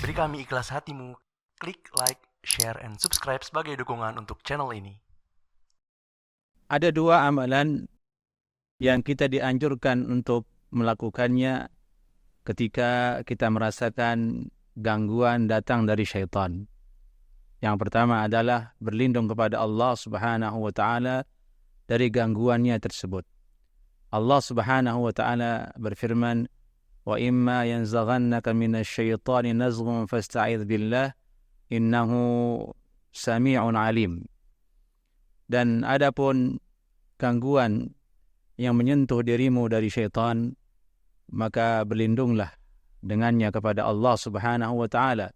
Beri kami ikhlas hatimu. Klik like, share, and subscribe sebagai dukungan untuk channel ini. Ada dua amalan yang kita dianjurkan untuk melakukannya ketika kita merasakan gangguan datang dari syaitan. Yang pertama adalah berlindung kepada Allah Subhanahu wa taala dari gangguannya tersebut. Allah Subhanahu wa taala berfirman, "Wa imma yanzaghannaka minasyaitani nazghun fasta'idz billah innahu sami'un alim." Dan adapun gangguan yang menyentuh dirimu dari syaitan, maka berlindunglah dengannya kepada Allah Subhanahu wa taala.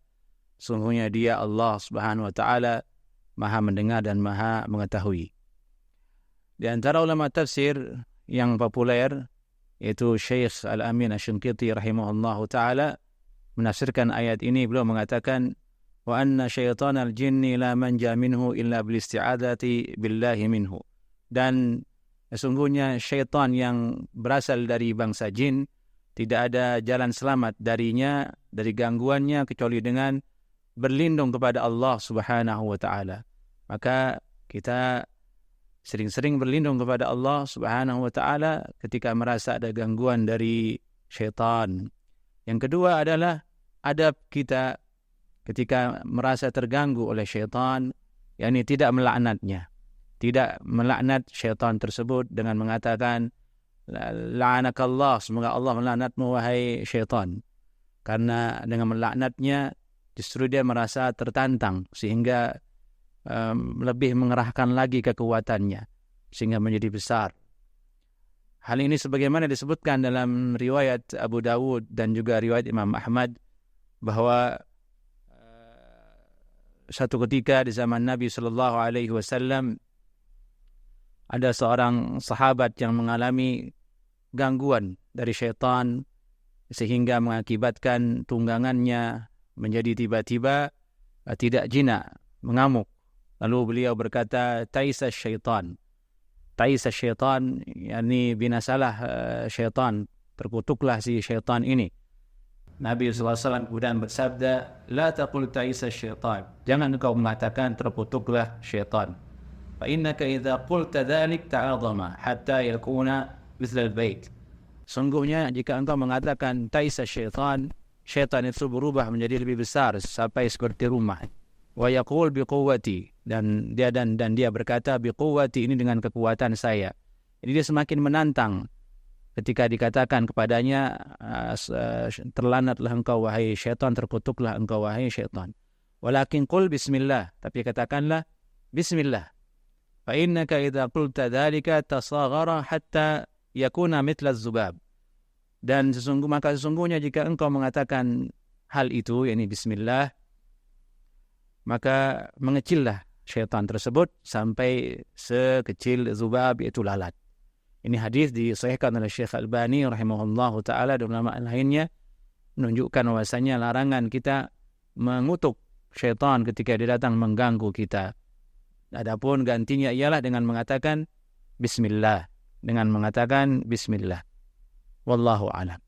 Sungguhnya dia Allah Subhanahu wa taala Maha mendengar dan Maha mengetahui. Di antara ulama tafsir yang populer yaitu Syekh Al-Amin Asy-Syanqiti rahimahullahu taala menafsirkan ayat ini. Beliau mengatakan, wa anna syaitanal jinni la manja minhu illa bil isti'adzati billahi minhu. Dan sesungguhnya syaitan yang berasal dari bangsa jin tidak ada jalan selamat darinya, dari gangguannya, kecuali dengan berlindung kepada Allah Subhanahu wa taala. Maka kita sering-sering berlindung kepada Allah Subhanahu wa taala ketika merasa ada gangguan dari syaitan. Yang kedua adalah adab kita ketika merasa terganggu oleh syaitan, yakni tidak melaknatnya. Tidak melaknat syaitan tersebut dengan mengatakan, la'anakallah, semoga Allah melaknatmu wahai syaitan. Karena dengan melaknatnya justru dia merasa tertantang sehingga lebih mengerahkan lagi kekuatannya sehingga menjadi besar. Hal ini sebagaimana disebutkan dalam riwayat Abu Dawud dan juga riwayat Imam Ahmad bahwa satu ketika di zaman Nabi sallallahu alaihi wasallam ada seorang sahabat yang mengalami gangguan dari syaitan sehingga mengakibatkan tunggangannya menjadi tiba-tiba tidak jinak, mengamuk. Lalu beliau berkata, taisa syaitan. Taisa syaitan, yakni binasalah syaitan, terkutuklah si syaitan ini. Nabi SAW kemudian bersabda, la taqul taisa syaitan. Jangan engkau mengatakan terkutuklah syaitan. Fa innaka idza qulta dzalik ta'azama hatta yakuna mithla al-bait. Sungguhnya jika engkau mengatakan taisa syaitan, syaitan itu berubah menjadi lebih besar sampai seperti rumah. Wa yaqul biquwwati, dan dia berkata biquwwati, ini dengan kekuatan saya. Jadi dia semakin menantang ketika dikatakan kepadanya terlanatlah engkau wahai syaitan, terkutuklah engkau wahai syaitan. Walakin qul bismillah, tapi katakanlah bismillah. Fa innaka idza qulta dzalika tasaghara hatta yakuna mithla az-zubab. Dan sesungguhnya jika engkau mengatakan hal itu, yakni bismillah, maka mengecillah syaitan tersebut sampai sekecil zubab, yaitu lalat. Ini hadis disahihkan oleh Syekh Albani rahimahullahu taala dan ulama lainnya, menunjukkan bahwasanya larangan kita mengutuk syaitan ketika dia datang mengganggu kita. Adapun gantinya ialah dengan mengatakan bismillah, Wallahu a'lam.